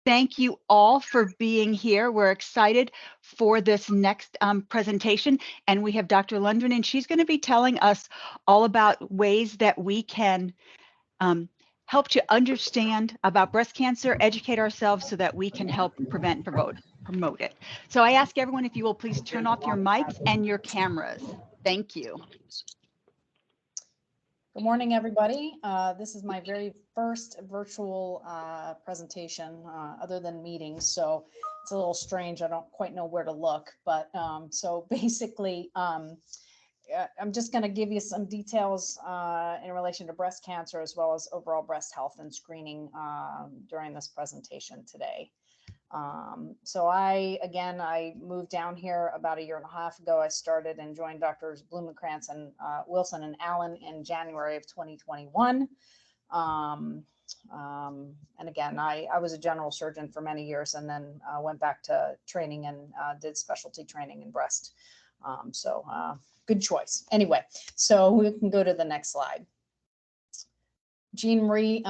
Thank you all for being here. We're excited for this next presentation, and we have Dr. Lundgren, and she's going to be telling us all about ways that we can help to understand about breast cancer, educate ourselves so that we can help prevent and promote it. So I ask everyone if you will please turn off your mics and your cameras. Thank you. Good morning, everybody. This is my very first virtual presentation other than meetings, so it's a little strange. I don't quite know where to look, but so basically, I'm just going to give you some details in relation to breast cancer as well as overall breast health and screening during this presentation today. So I moved down here about 1.5 years ago. I started and joined Drs. Blumenkrantz and Wilson and Allen in January of 2021. And again, I was a general surgeon for many years and then went back to training and did specialty training in breast. So good choice. Anyway, so we can go to the next slide. Jean Marie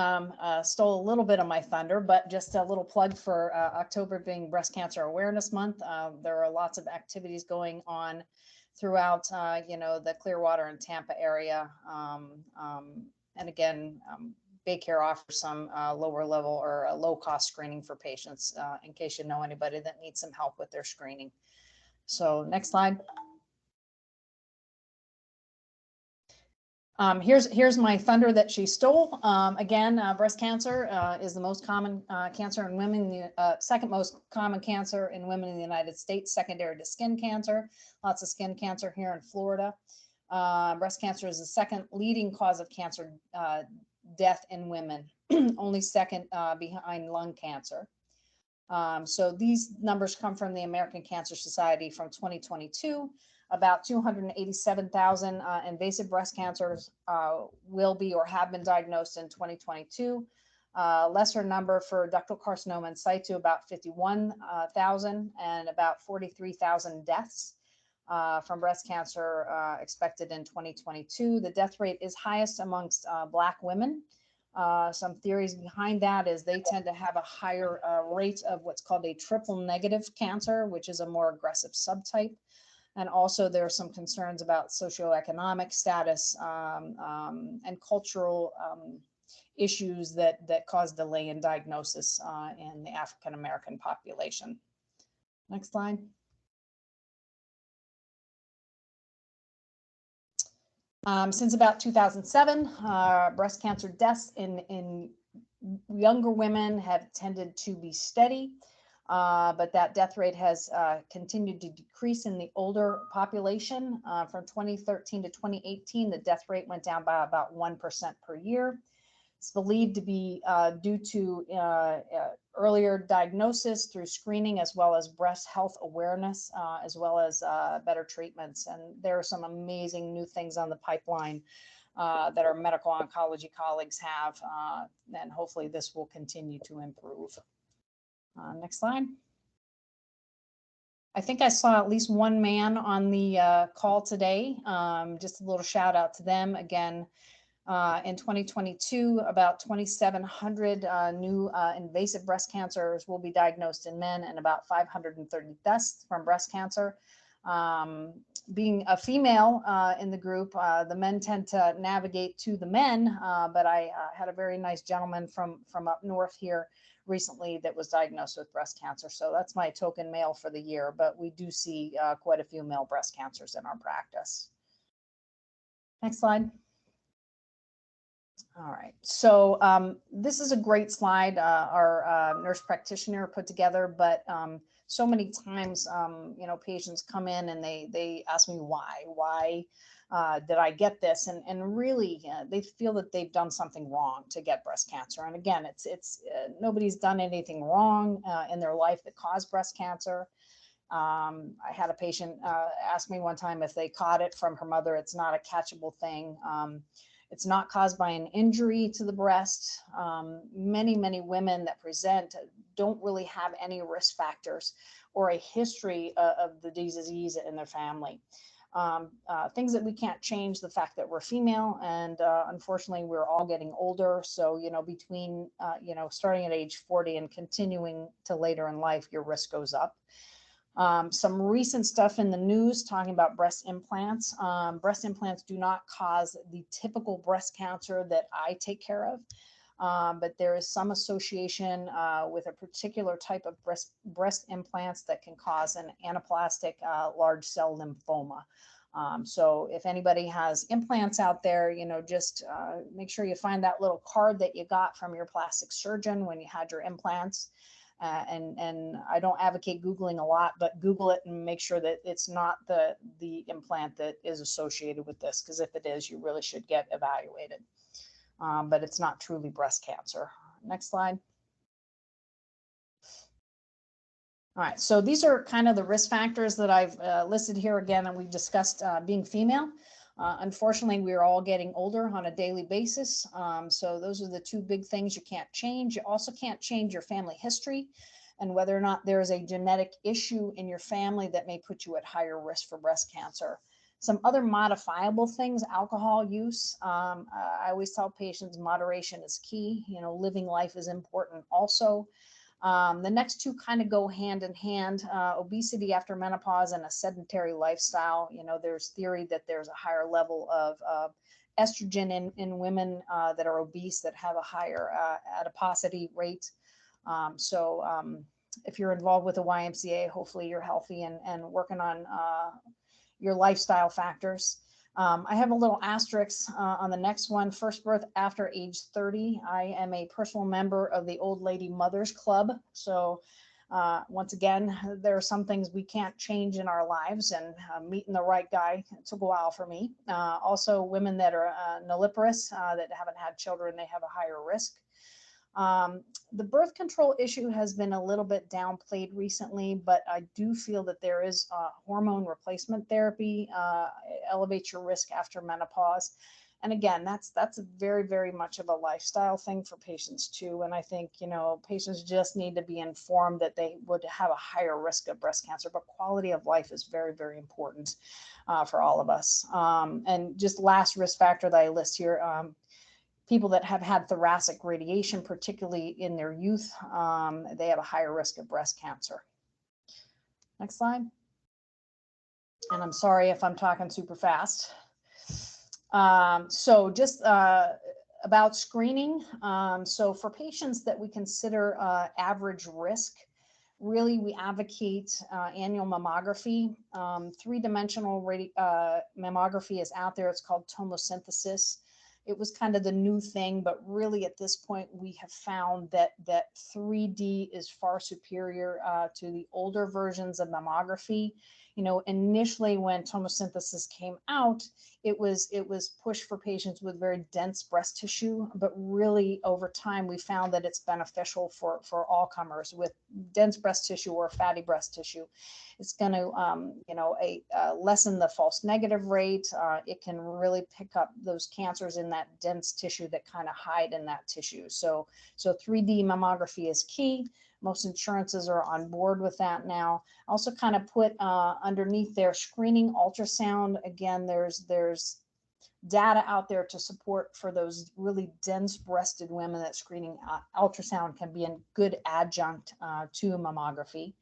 stole a little bit of my thunder, but just a little plug for October being Breast Cancer Awareness Month. There are lots of activities going on throughout, the Clearwater and Tampa area. And again, BayCare offers some lower level or low cost screening for patients in case you know anybody that needs some help with their screening. So next slide. Here's my thunder that she stole. Again, breast cancer is the most common cancer in women, second most common cancer in women in the United States, secondary to skin cancer. Lots of skin cancer here in Florida. Breast cancer is the second leading cause of cancer death in women, only second behind lung cancer. So these numbers come from the American Cancer Society from 2022. About 287,000 invasive breast cancers will be or have been diagnosed in 2022. Lesser number for ductal carcinoma in situ, about 51,000, and about 43,000 deaths from breast cancer expected in 2022. The death rate is highest amongst Black women. Some theories behind that is they tend to have a higher rate of what's called a triple negative cancer, which is a more aggressive subtype. And also there are some concerns about socioeconomic status and cultural issues that cause delay in diagnosis in the African-American population. Next slide. Since about 2007, breast cancer deaths in younger women have tended to be steady. But that death rate has continued to decrease in the older population. From 2013 to 2018, the death rate went down by about 1% per year. It's believed to be due to earlier diagnosis through screening, as well as breast health awareness, as well as better treatments. And there are some amazing new things on the pipeline that our medical oncology colleagues have, and hopefully this will continue to improve. Next slide. I think I saw at least one man on the call today. Just a little shout out to them. Again, in 2022, about 2,700 new invasive breast cancers will be diagnosed in men and about 530 deaths from breast cancer. Being a female in the group, the men tend to navigate to the men, but I had a very nice gentleman from up north here recently that was diagnosed with breast cancer. So that's my token male for the year, but we do see quite a few male breast cancers in our practice. Next slide. All right, so this is a great slide our nurse practitioner put together, but so many times, patients come in and they ask me why did I get this? And really, they feel that they've done something wrong to get breast cancer. And again, it's nobody's done anything wrong in their life that caused breast cancer. I had a patient ask me one time if they caught it from her mother. It's not a catchable thing. It's not caused by an injury to the breast. Many women that present don't really have any risk factors or a history of the disease in their family. Things that we can't change, the fact that we're female, and unfortunately we're all getting older. So, between, starting at age 40 and continuing to later in life, your risk goes up. Some recent stuff in the news talking about breast implants. Breast implants do not cause the typical breast cancer that I take care of. But there is some association with a particular type of breast implants that can cause an anaplastic large cell lymphoma. So if anybody has implants out there, just make sure you find that little card that you got from your plastic surgeon when you had your implants. And I don't advocate Googling a lot, but Google it and make sure that it's not the implant that is associated with this, because if it is, you really should get evaluated. But it's not truly breast cancer. Next slide. All right, so these are kind of the risk factors that I've listed here again, and we've discussed being female. Unfortunately, we're all getting older on a daily basis. So those are the two big things you can't change. You also can't change your family history and whether or not there is a genetic issue in your family that may put you at higher risk for breast cancer. Some other modifiable things, alcohol use. I always tell patients moderation is key. Living life is important also. The next two kind of go hand in hand, obesity after menopause and a sedentary lifestyle. There's theory that there's a higher level of estrogen in women that are obese that have a higher adiposity rate. So if you're involved with a YMCA, hopefully you're healthy and working on your lifestyle factors. I have a little asterisk on the next one. First birth after age 30. I am a personal member of the Old Lady Mothers Club. So once again, there are some things we can't change in our lives, and meeting the right guy, it took a while for me. Also, women that are nulliparous, that haven't had children, they have a higher risk. The birth control issue has been a little bit downplayed recently, but I do feel that there is hormone replacement therapy, elevates your risk after menopause. And again, that's very, very much of a lifestyle thing for patients too. And I think, patients just need to be informed that they would have a higher risk of breast cancer, but quality of life is very, very important for all of us. And just last risk factor that I list here, people that have had thoracic radiation, particularly in their youth, they have a higher risk of breast cancer. Next slide. And I'm sorry if I'm talking super fast. So just about screening. So for patients that we consider average risk, really we advocate annual mammography. Three-dimensional mammography is out there. It's called tomosynthesis. It was kind of the new thing, but really at this point, we have found that 3D is far superior to the older versions of mammography. Initially when tomosynthesis came out, it was pushed for patients with very dense breast tissue, but really over time, we found that it's beneficial for all comers with dense breast tissue or fatty breast tissue. It's going to, lessen the false negative rate. It can really pick up those cancers in that dense tissue that kind of hide in that tissue. So 3D mammography is key. Most insurances are on board with that now. Also kind of put underneath their screening ultrasound. Again, there's data out there to support for those really dense breasted women that screening ultrasound can be a good adjunct to mammography.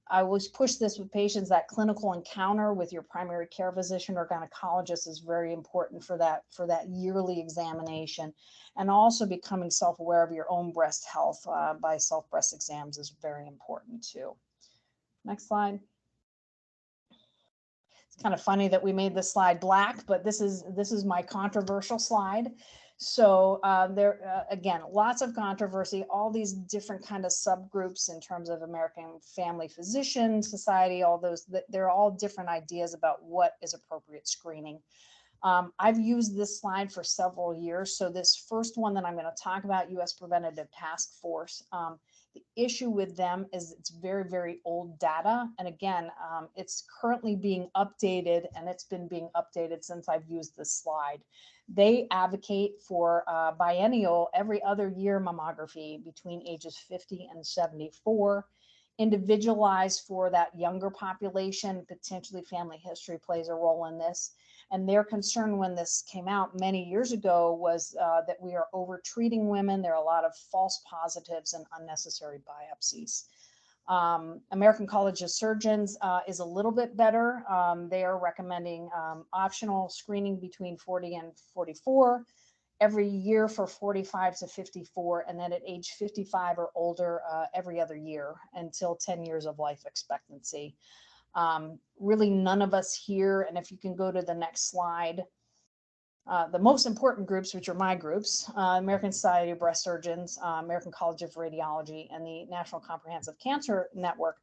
I always push this with patients, that clinical encounter with your primary care physician or gynecologist is very important for that yearly examination. And also becoming self-aware of your own breast health by self-breast exams is very important too. Next slide. It's kind of funny that we made this slide black, but this is my controversial slide. So there, again, lots of controversy, all these different kind of subgroups in terms of American Family Physician Society, all those, they're all different ideas about what is appropriate screening. I've used this slide for several years. So this first one that I'm going to talk about, U.S. Preventative Task Force, the issue with them is it's very, very old data. And again, it's currently being updated, and it's been being updated since I've used this slide. They advocate for biennial every other year mammography between ages 50 and 74. individualized for that younger population. Potentially family history plays a role in this. And their concern when this came out many years ago was that we are over treating women. There are a lot of false positives and unnecessary biopsies. American College of Surgeons is a little bit better. They are recommending optional screening between 40 and 44 every year for 45 to 54, and then at age 55 or older every other year until 10 years of life expectancy. Really none of us here, and if you can go to the next slide, the most important groups, which are my groups, American Society of Breast Surgeons, American College of Radiology, and the National Comprehensive Cancer Network,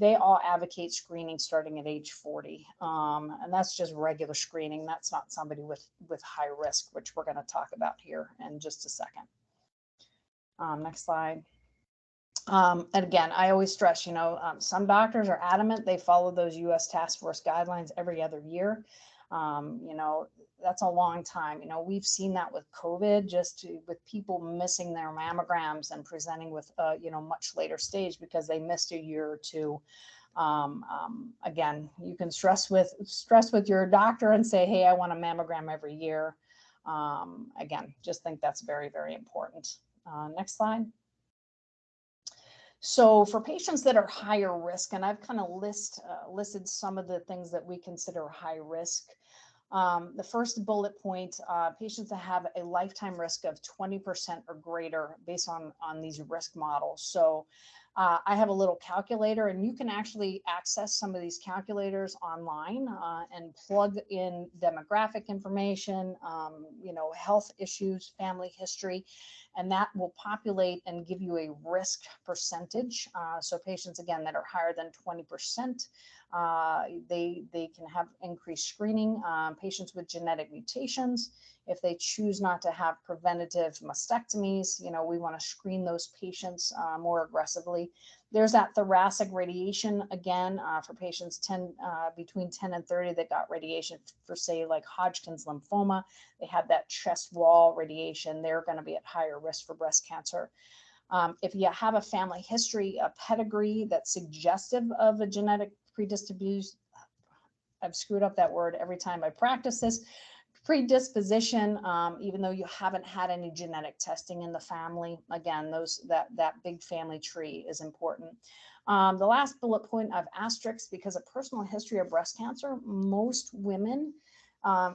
they all advocate screening starting at age 40. And that's just regular screening. That's not somebody with high risk, which we're going to talk about here in just a second. Next slide. And again, I always stress, some doctors are adamant they follow those U.S. task force guidelines every other year. That's a long time. We've seen that with COVID, with people missing their mammograms and presenting with, much later stage because they missed a year or two. Again, you can stress with your doctor and say, hey, I want a mammogram every year. Again, just think that's very, very important. Next slide. So for patients that are higher risk, and I've kind of listed some of the things that we consider high risk. The first bullet point, patients that have a lifetime risk of 20% or greater based on these risk models. So I have a little calculator, and you can actually access some of these calculators online and plug in demographic information, health issues, family history, and that will populate and give you a risk percentage. So patients, again, that are higher than 20%, they can have increased screening. Patients with genetic mutations, if they choose not to have preventative mastectomies, we want to screen those patients more aggressively. There's that thoracic radiation, again, for patients between 10 and 30 that got radiation for, say, like Hodgkin's lymphoma. They have that chest wall radiation. They're going to be at higher risk for breast cancer. If you have a family history, a pedigree that's suggestive of a genetic predisposition, I've screwed up that word every time I practice this, predisposition, even though you haven't had any genetic testing in the family. Again, that big family tree is important. The last bullet point I've asterisked because a personal history of breast cancer, most women,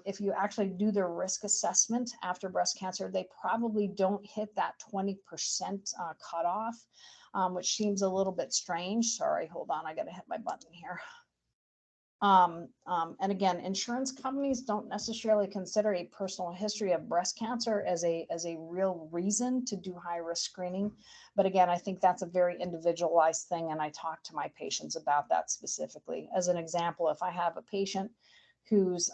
if you actually do their risk assessment after breast cancer, they probably don't hit that 20% cutoff, which seems a little bit strange. Sorry, hold on, I got to hit my button here. And again, insurance companies don't necessarily consider a personal history of breast cancer as a real reason to do high risk screening. But again, I think that's a very individualized thing, and I talk to my patients about that specifically. As an example, if I have a patient whose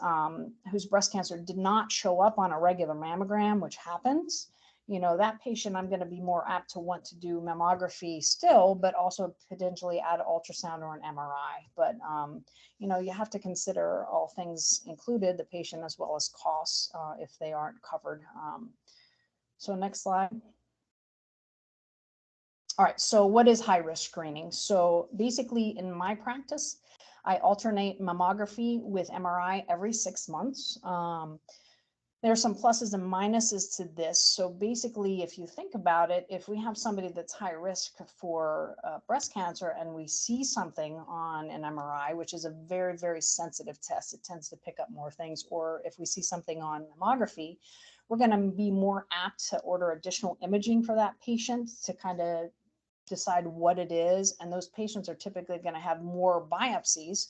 breast cancer did not show up on a regular mammogram, which happens, that patient, I'm going to be more apt to want to do mammography still, but also potentially add ultrasound or an MRI. But, you have to consider all things included, the patient as well as costs if they aren't covered. So next slide. All right, so what is high risk screening? So basically in my practice, I alternate mammography with MRI every 6 months. There are some pluses and minuses to this. So basically, if you think about it, if we have somebody that's high risk for breast cancer and we see something on an MRI, which is a very, very sensitive test, it tends to pick up more things. Or if we see something on mammography, we're going to be more apt to order additional imaging for that patient to kind of decide what it is. And those patients are typically going to have more biopsies.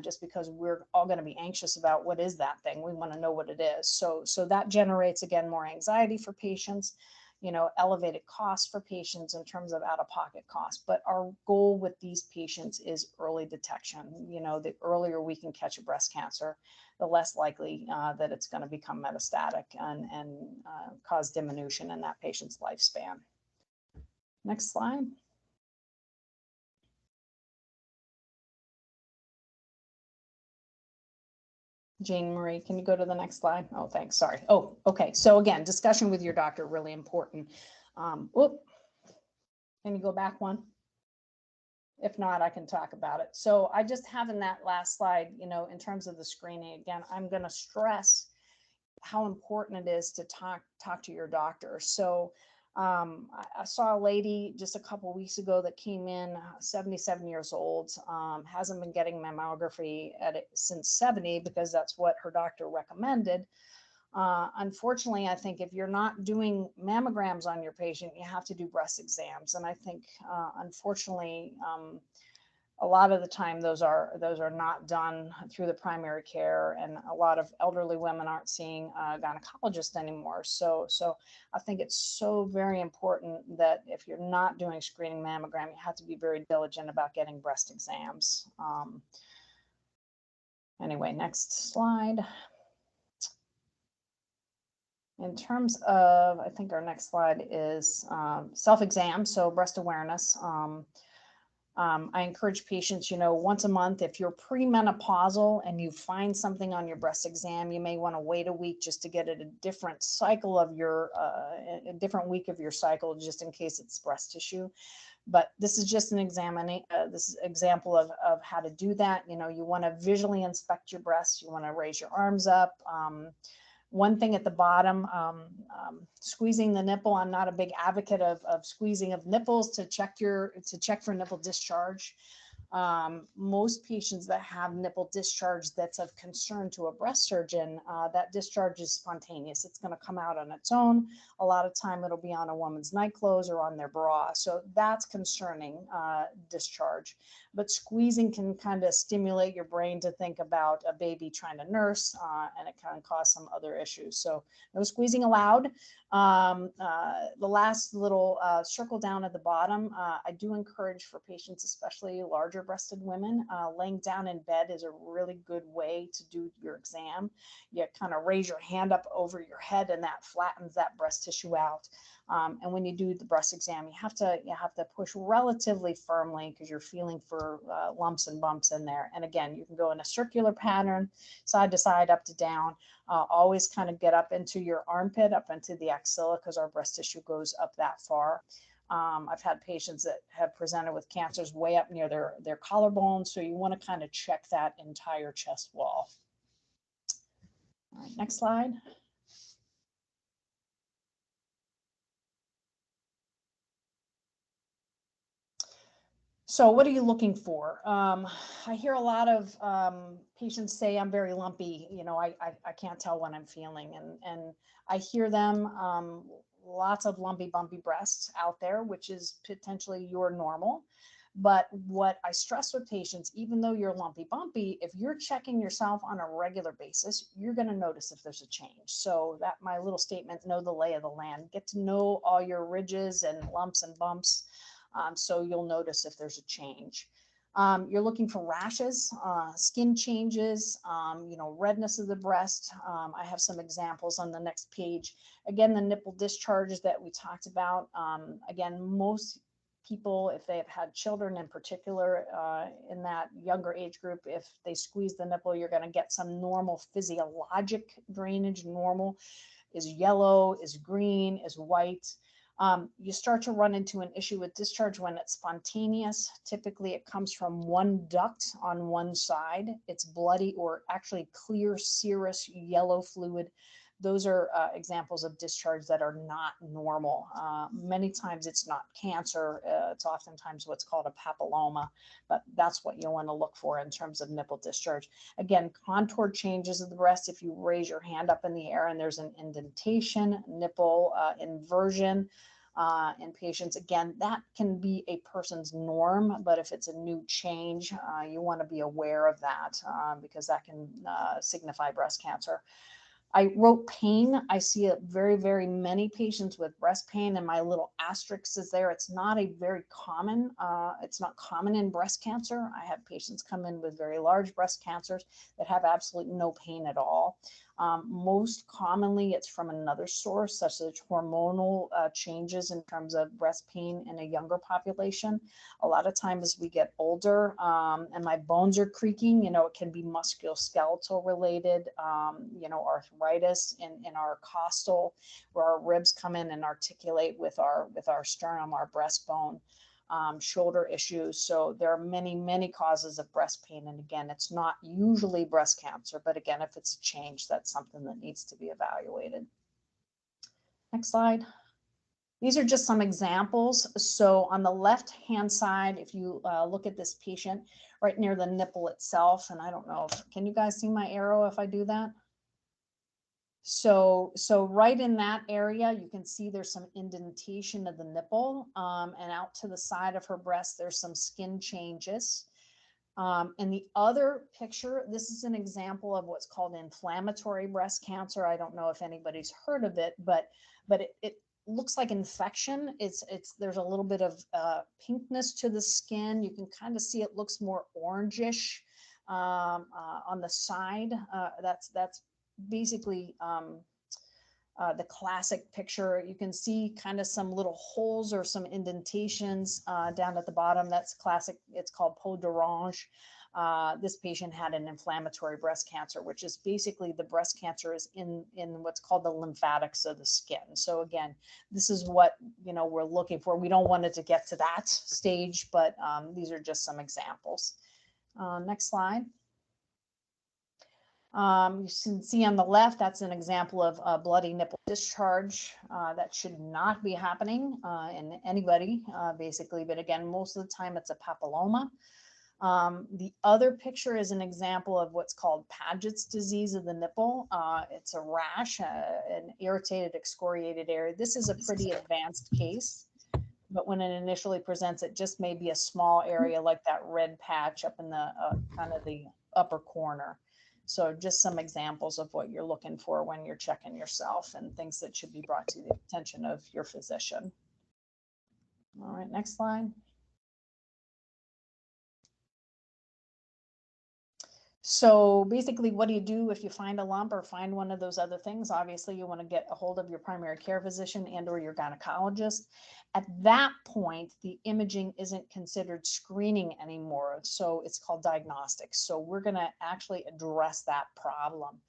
Just because we're all going to be anxious about what is that thing. We want to know what it is. So that generates, again, more anxiety for patients, elevated costs for patients in terms of out-of-pocket costs. But our goal with these patients is early detection. The earlier we can catch a breast cancer, the less likely that it's going to become metastatic and cause diminution in that patient's lifespan. Next slide. Jane Marie, can you go to the next slide? Oh, thanks. Sorry. Oh, okay. So again, discussion with your doctor, really important. Can you go back one? If not, I can talk about it. So I just have in that last slide, in terms of the screening, again, I'm going to stress how important it is to talk to your doctor. So I saw a lady just a couple weeks ago that came in, 77 years old, hasn't been getting mammography since 70 because that's what her doctor recommended. Unfortunately, I think if you're not doing mammograms on your patient, you have to do breast exams. And I think, unfortunately, a lot of the time those are not done through the primary care, and a lot of elderly women aren't seeing a gynecologist anymore. So I think it's so very important that if you're not doing screening mammogram, you have to be very diligent about getting breast exams. Anyway, next slide. In terms of, I think our next slide is self-exam, so breast awareness. I encourage patients, once a month, if you're premenopausal and you find something on your breast exam, you may want to wait a week just to get it a different cycle of your, a different week of your cycle, just in case it's breast tissue. But this is just an this is example of how to do that. You want to visually inspect your breasts. You want to raise your arms up. One thing at the bottom, squeezing the nipple. I'm not a big advocate of squeezing of nipples to check for nipple discharge. Most patients that have nipple discharge that's of concern to a breast surgeon, that discharge is spontaneous. It's going to come out on its own. A lot of time it'll be on a woman's night clothes or on their bra. So that's concerning discharge. But squeezing can kind of stimulate your brain to think about a baby trying to nurse, and it can cause some other issues. So no squeezing allowed. The last little circle down at the bottom, I do encourage for patients, especially larger breasted women, laying down in bed is a really good way to do your exam. You kind of raise your hand up over your head, and that flattens that breast tissue out. And when you do the breast exam, you have to push relatively firmly because you're feeling for lumps and bumps in there. And again, you can go in a circular pattern, side to side, up to down. Always kind of get up into your armpit, up into the axilla, because our breast tissue goes up that far. I've had patients that have presented with cancers way up near their collarbone, so you want to kind of check that entire chest wall. All right, next slide. So what are you looking for? I hear a lot of patients say, I'm very lumpy. I can't tell when I'm feeling. And I hear them, lots of lumpy, bumpy breasts out there, which is potentially your normal. But what I stress with patients, even though you're lumpy, bumpy, if you're checking yourself on a regular basis, you're going to notice if there's a change. So that my little statement, know the lay of the land, get to know all your ridges and lumps and bumps. So you'll notice if there's a change. You're looking for rashes, skin changes, redness of the breast. I have some examples on the next page. Again, the nipple discharges that we talked about. Again, most people, if they have had children in particular, in that younger age group, if they squeeze the nipple, you're going to get some normal physiologic drainage. Normal is yellow, is green, is white. You start to run into an issue with discharge when it's spontaneous. Typically, it comes from one duct on one side. It's bloody or actually clear, serous yellow fluid. Those are examples of discharge that are not normal. Many times it's not cancer. It's oftentimes what's called a papilloma, but that's what you want to look for in terms of nipple discharge. Again, contour changes of the breast. If you raise your hand up in the air and there's an indentation, nipple inversion, in patients, again, that can be a person's norm, but if it's a new change, you want to be aware of that because that can signify breast cancer. I wrote pain. I see it very, very many patients with breast pain, and my little asterisk is there. It's not a very common, it's not common in breast cancer. I have patients come in with very large breast cancers that have absolutely no pain at all. Most commonly, it's from another source, such as hormonal changes in terms of breast pain in a younger population. A lot of times as we get older and my bones are creaking, it can be musculoskeletal related, arthritis in our costal, where our ribs come in and articulate with our sternum, our breastbone. shoulder issues. So there are many, many causes of breast pain. And again, it's not usually breast cancer, but again, if it's a change, that's something that needs to be evaluated. Next slide. These are just some examples. So on the left-hand side, if you look at this patient right near the nipple itself, and I don't know, can you guys see my arrow if I do that? So right in that area, you can see there's some indentation of the nipple, and out to the side of her breast, there's some skin changes. And the other picture, this is an example of what's called inflammatory breast cancer. I don't know if anybody's heard of it, but it looks like infection. There's a little bit of pinkness to the skin. You can kind of see it looks more orangish on the side. That's basically the classic picture. You can see kind of some little holes or some indentations down at the bottom. That's classic. It's called peau d'orange. This patient had an inflammatory breast cancer, which is basically the breast cancer is in what's called the lymphatics of the skin. So again, this is what we're looking for. We don't want it to get to that stage, but these are just some examples. Next slide. You can see on the left, that's an example of a bloody nipple discharge. That should not be happening in anybody, basically. But again, most of the time it's a papilloma. The other picture is an example of what's called Paget's disease of the nipple. It's a rash, an irritated, excoriated area. This is a pretty advanced case, but when it initially presents, it just may be a small area like that red patch up in the kind of the upper corner. So just some examples of what you're looking for when you're checking yourself and things that should be brought to the attention of your physician. All right, next slide. So basically, what do you do if you find a lump or find one of those other things? Obviously, you want to get a hold of your primary care physician and or your gynecologist. At that point, the imaging isn't considered screening anymore. So it's called diagnostics. So we're going to actually address that problem.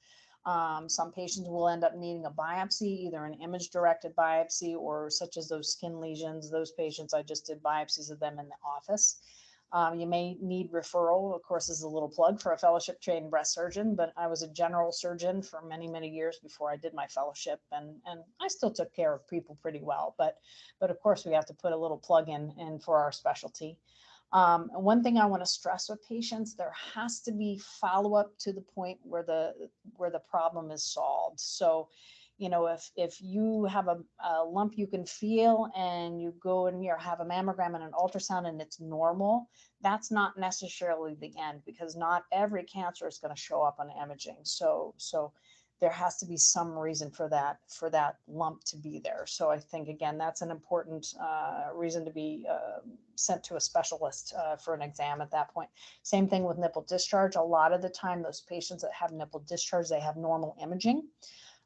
Some patients will end up needing a biopsy, either an image-directed biopsy or such as those skin lesions. Those patients, I just did biopsies of them in the office. You may need referral. Of course, this is a little plug for a fellowship trained breast surgeon, but I was a general surgeon for many, many years before I did my fellowship, and I still took care of people pretty well. But of course, we have to put a little plug in for our specialty. One thing I want to stress with patients, there has to be follow-up to the point where the problem is solved. So, if you have a lump you can feel and you go and you have a mammogram and an ultrasound and it's normal, that's not necessarily the end, because not every cancer is going to show up on imaging. So there has to be some reason for that lump to be there. So I think, again, that's an important reason to be sent to a specialist for an exam at that point. Same thing with nipple discharge. A lot of the time, those patients that have nipple discharge, they have normal imaging.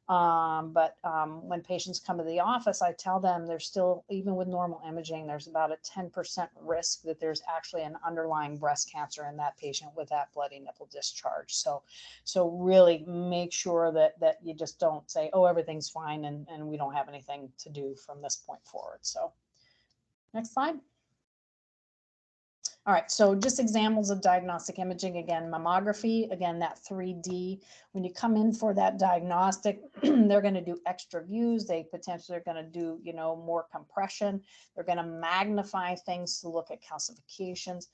But when patients come to the office, I tell them there's still, even with normal imaging, there's about a 10% risk that there's actually an underlying breast cancer in that patient with that bloody nipple discharge. So really make sure that you just don't say, oh, everything's fine and we don't have anything to do from this point forward. So next slide. All right, so just examples of diagnostic imaging. Again, mammography, again, that 3D. When you come in for that diagnostic, they're going to do extra views. They potentially are going to do, more compression. They're going to magnify things to look at calcifications.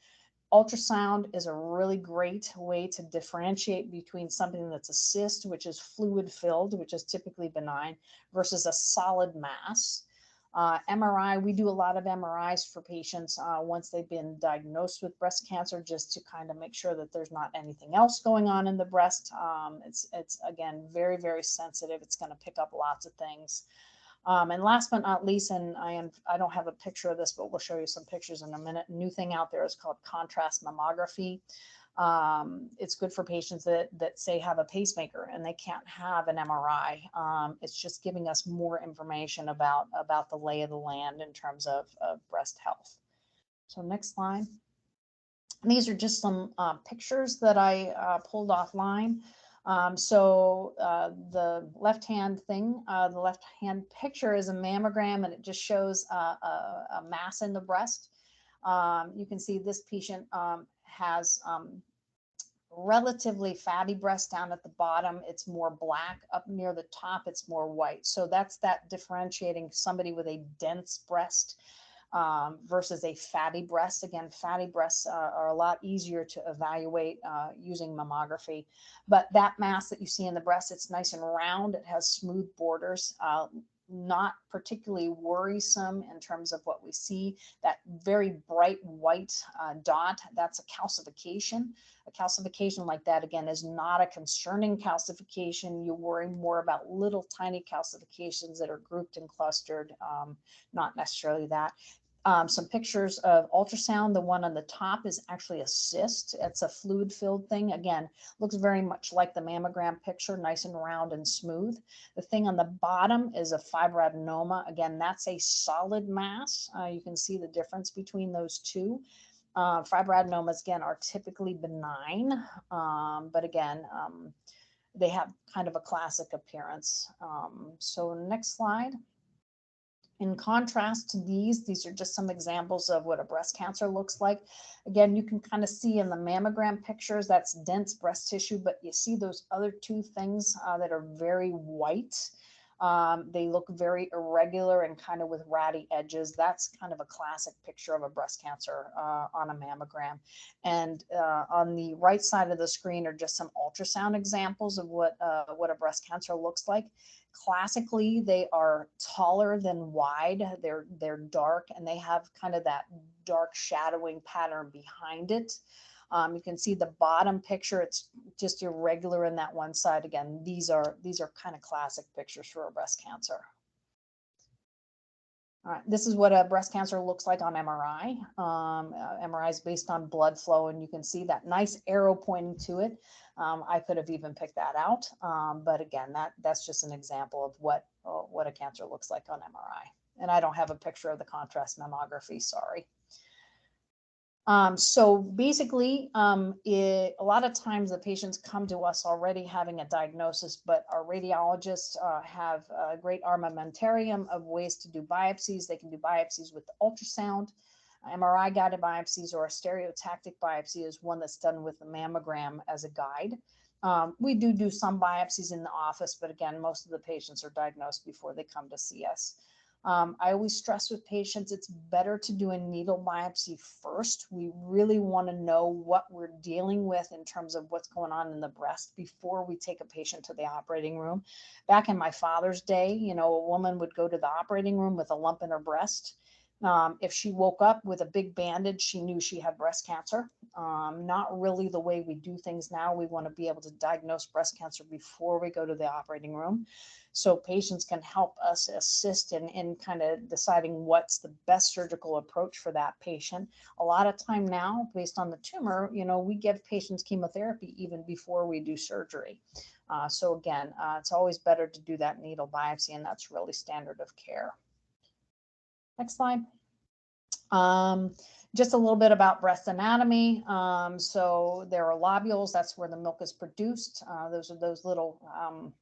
Ultrasound is a really great way to differentiate between something that's a cyst, which is fluid filled, which is typically benign, versus a solid mass. MRI, we do a lot of MRIs for patients once they've been diagnosed with breast cancer, just to kind of make sure that there's not anything else going on in the breast. It's again, very, very sensitive. It's going to pick up lots of things. And last but not least, and I don't have a picture of this, but we'll show you some pictures in a minute. New thing out there is called contrast mammography. It's good for patients that say have a pacemaker and they can't have an MRI. It's just giving us more information about the lay of the land in terms of breast health. So next slide. And these are just some pictures that I pulled offline. The left-hand thing, the left-hand picture is a mammogram, and it just shows a mass in the breast. You can see this patient has relatively fatty breast down at the bottom. It's more black. Up near the top, it's more white. So that's that differentiating somebody with a dense breast versus a fatty breast. Again, fatty breasts are a lot easier to evaluate using mammography. But that mass that you see in the breast, it's nice and round. It has smooth borders. Not particularly worrisome in terms of what we see. That very bright white dot, that's a calcification. A calcification like that, again, is not a concerning calcification. You worry more about little tiny calcifications that are grouped and clustered, not necessarily that. Some pictures of ultrasound. The one on the top is actually a cyst. It's a fluid filled thing. Again, looks very much like the mammogram picture, nice and round and smooth. The thing on the bottom is a fibroadenoma. Again, that's a solid mass. You can see the difference between those two. Fibroadenomas, again, are typically benign, but again, they have kind of a classic appearance. So next slide. In contrast to these are just some examples of what a breast cancer looks like. Again, you can kind of see in the mammogram pictures, that's dense breast tissue, but you see those other two things that are very white. They look very irregular and kind of with ratty edges. That's kind of a classic picture of a breast cancer on a mammogram. And on the right side of the screen are just some ultrasound examples of what a breast cancer looks like. Classically, they are taller than wide. They're dark, and they have kind of that dark shadowing pattern behind it. You can see the bottom picture, it's just irregular in that one side. Again, these are kind of classic pictures for a breast cancer. All right, this is what a breast cancer looks like on MRI. MRI is based on blood flow, and you can see that nice arrow pointing to it. I could have even picked that out, but again, that's just an example of what a cancer looks like on MRI. And I don't have a picture of the contrast mammography, sorry. So basically, a lot of times the patients come to us already having a diagnosis, but our radiologists have a great armamentarium of ways to do biopsies. They can do biopsies with the ultrasound, MRI guided biopsies, or a stereotactic biopsy is one that's done with the mammogram as a guide. We do some biopsies in the office, but again, most of the patients are diagnosed before they come to see us. I always stress with patients, it's better to do a needle biopsy first. We really want to know what we're dealing with in terms of what's going on in the breast before we take a patient to the operating room. Back in my father's day, a woman would go to the operating room with a lump in her breast. If she woke up with a big bandage, she knew she had breast cancer. Not really the way we do things now. We want to be able to diagnose breast cancer before we go to the operating room. So patients can help us assist in kind of deciding what's the best surgical approach for that patient. A lot of time now, based on the tumor, we give patients chemotherapy even before we do surgery. So again, it's always better to do that needle biopsy, and that's really standard of care. Next slide. Just a little bit about breast anatomy. So there are lobules, that's where the milk is produced. Those are those little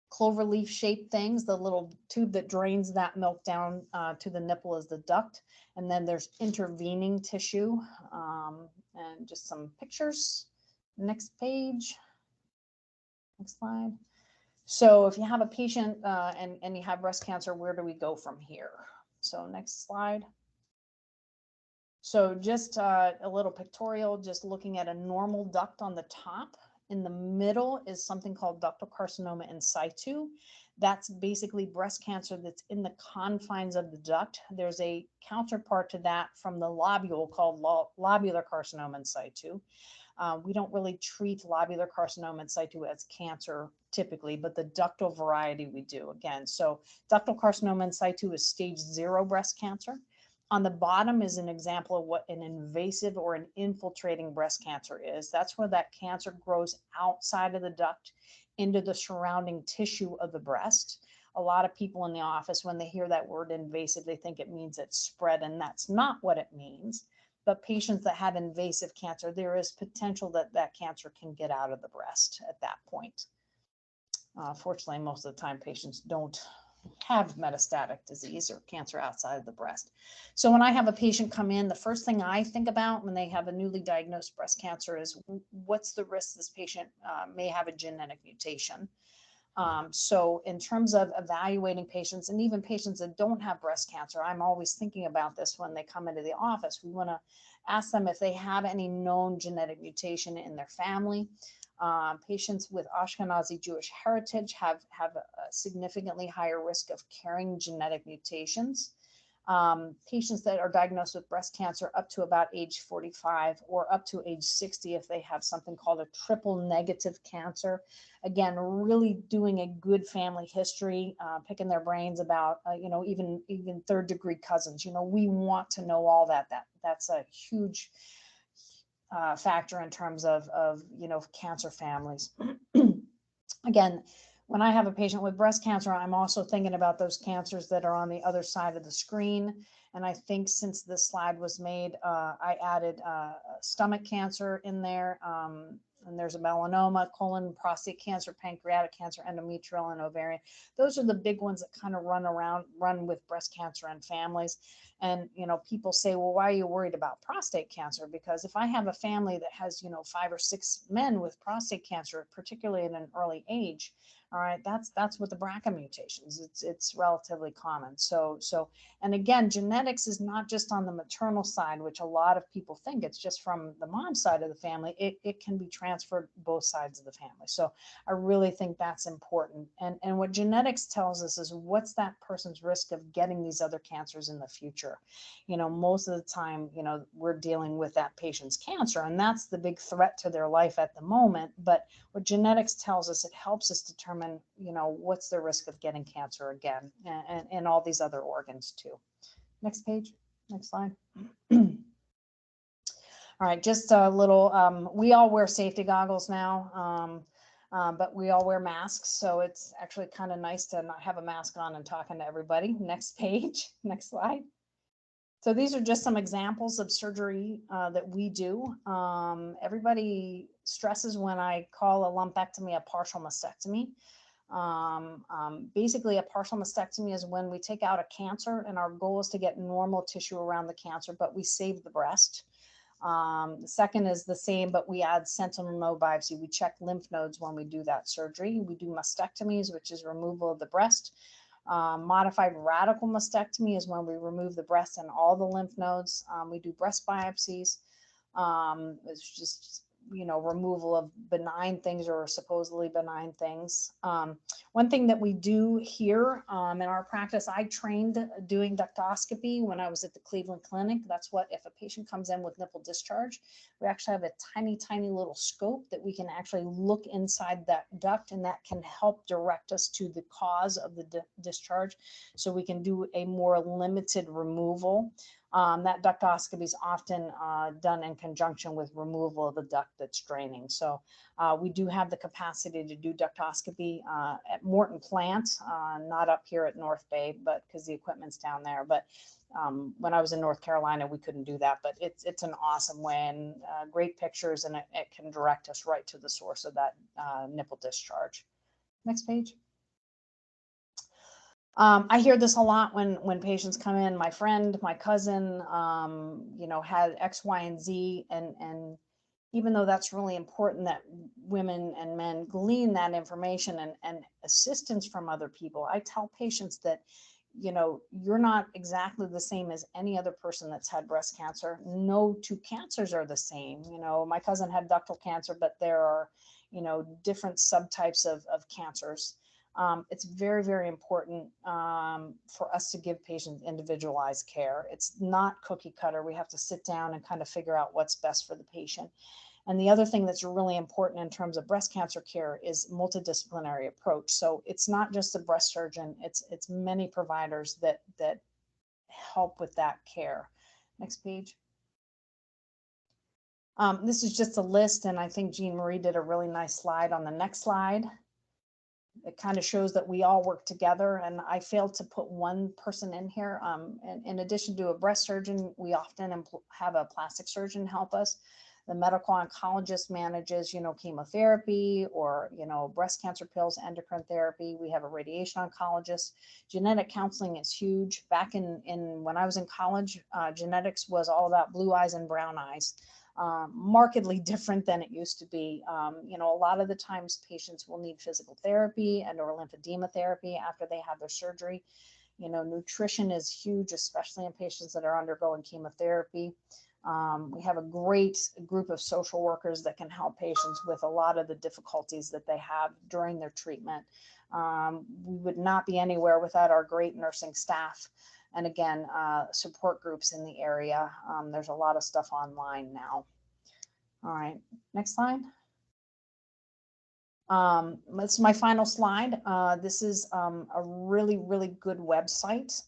clover leaf shaped things. The little tube that drains that milk down to the nipple is the duct. And then there's intervening tissue, and just some pictures. Next page. Next slide. So if you have a patient and you have breast cancer, where do we go from here? So next slide. So just a little pictorial, just looking at a normal duct on the top. In the middle is something called ductal carcinoma in situ. That's basically breast cancer that's in the confines of the duct. There's a counterpart to that from the lobule called lobular carcinoma in situ. We don't really treat lobular carcinoma in situ as cancer typically, but the ductal variety we do again. So ductal carcinoma in situ is stage 0 breast cancer. On the bottom is an example of what an invasive or an infiltrating breast cancer is. That's where that cancer grows outside of the duct into the surrounding tissue of the breast. A lot of people in the office, when they hear that word invasive, they think it means it's spread, and that's not what it means. But patients that have invasive cancer, there is potential that that cancer can get out of the breast at that point. Fortunately, most of the time patients don't have metastatic disease or cancer outside of the breast. So when I have a patient come in, the first thing I think about when they have a newly diagnosed breast cancer is what's the risk this patient may have a genetic mutation. So in terms of evaluating patients and even patients that don't have breast cancer, I'm always thinking about this when they come into the office. We want to ask them if they have any known genetic mutation in their family. Patients with Ashkenazi Jewish heritage have a significantly higher risk of carrying genetic mutations. Patients that are diagnosed with breast cancer up to about age 45 or up to age 60 if they have something called a triple negative cancer. Again, really doing a good family history, picking their brains about, even third degree cousins. We want to know all that. That's a huge factor in terms of cancer families. Again, when I have a patient with breast cancer, I'm also thinking about those cancers that are on the other side of the screen. And I think since this slide was made, I added stomach cancer in there. And there's a melanoma, colon, prostate cancer, pancreatic cancer, endometrial, and ovarian. Those are the big ones that kind of run with breast cancer and families. And, people say, well, why are you worried about prostate cancer? Because if I have a family that has, 5 or 6 men with prostate cancer, particularly at an early age, all right, that's with the BRCA mutations. It's relatively common. So, and again, genetics is not just on the maternal side, which a lot of people think it's just from the mom's side of the family. It can be transferred both sides of the family. So I really think that's important. And what genetics tells us is what's that person's risk of getting these other cancers in the future. Most of the time, we're dealing with that patient's cancer, and that's the big threat to their life at the moment. But what genetics tells us, it helps us determine, what's the risk of getting cancer again, and all these other organs too. Next page, next slide. All right, just a little, we all wear safety goggles now, but we all wear masks. So it's actually kind of nice to not have a mask on and talking to everybody. Next page, next slide. So these are just some examples of surgery that we do. Everybody stresses when I call a lumpectomy a partial mastectomy. Basically, a partial mastectomy is when we take out a cancer and our goal is to get normal tissue around the cancer, but we save the breast. The second is the same, but we add sentinel node biopsy. We check lymph nodes when we do that surgery. We do mastectomies, which is removal of the breast. Modified radical mastectomy is when we remove the breast and all the lymph nodes. We do breast biopsies. It's just, removal of benign things or supposedly benign things. One thing that we do here in our practice, I trained doing ductoscopy when I was at the Cleveland Clinic. That's what, if a patient comes in with nipple discharge, we actually have a tiny, tiny little scope that we can actually look inside that duct, and that can help direct us to the cause of the discharge, so we can do a more limited removal. That ductoscopy is often done in conjunction with removal of the duct that's draining. So we do have the capacity to do ductoscopy at Morton Plant, not up here at North Bay, but because the equipment's down there. But when I was in North Carolina, we couldn't do that. But it's an awesome way, and great pictures, and it can direct us right to the source of that nipple discharge. Next page. I hear this a lot when patients come in. My friend, my cousin, had X, Y, and Z, and even though that's really important that women and men glean that information and assistance from other people, I tell patients that, you're not exactly the same as any other person that's had breast cancer. No two cancers are the same. My cousin had ductal cancer, but there are, different subtypes of cancers. It's very, very important for us to give patients individualized care. It's not cookie cutter. We have to sit down and kind of figure out what's best for the patient. And the other thing that's really important in terms of breast cancer care is multidisciplinary approach. So it's not just a breast surgeon, it's many providers that help with that care. Next page. This is just a list, and I think Jean Marie did a really nice slide on the next slide. It kind of shows that we all work together, and I failed to put one person in here. And in addition to a breast surgeon, we often have a plastic surgeon help us. The medical oncologist manages, chemotherapy or, breast cancer pills, endocrine therapy. We have a radiation oncologist. Genetic counseling is huge. Back in when I was in college, genetics was all about blue eyes and brown eyes. Markedly different than it used to be. A lot of the times patients will need physical therapy and or lymphedema therapy after they have their surgery. Nutrition is huge, especially in patients that are undergoing chemotherapy. We have a great group of social workers that can help patients with a lot of the difficulties that they have during their treatment. We would not be anywhere without our great nursing staff. And again, support groups in the area. There's a lot of stuff online now. All right, next slide. That's my final slide. This is a really, really good website.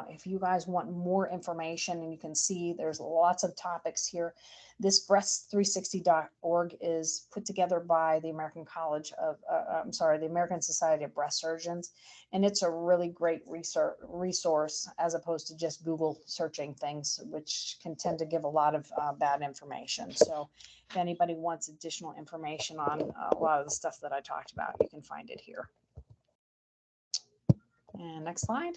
If you guys want more information, and you can see there's lots of topics here. This breast360.org is put together by the American the American Society of Breast Surgeons. And it's a really great resource as opposed to just Google searching things, which can tend to give a lot of bad information. So if anybody wants additional information on a lot of the stuff that I talked about, you can find it here. And next slide.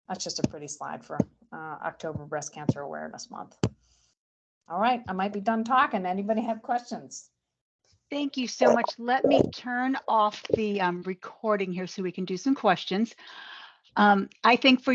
That's just a pretty slide for October Breast Cancer Awareness Month. All right, I might be done talking. Anybody have questions? Thank you so much. Let me turn off the recording here so we can do some questions. I think for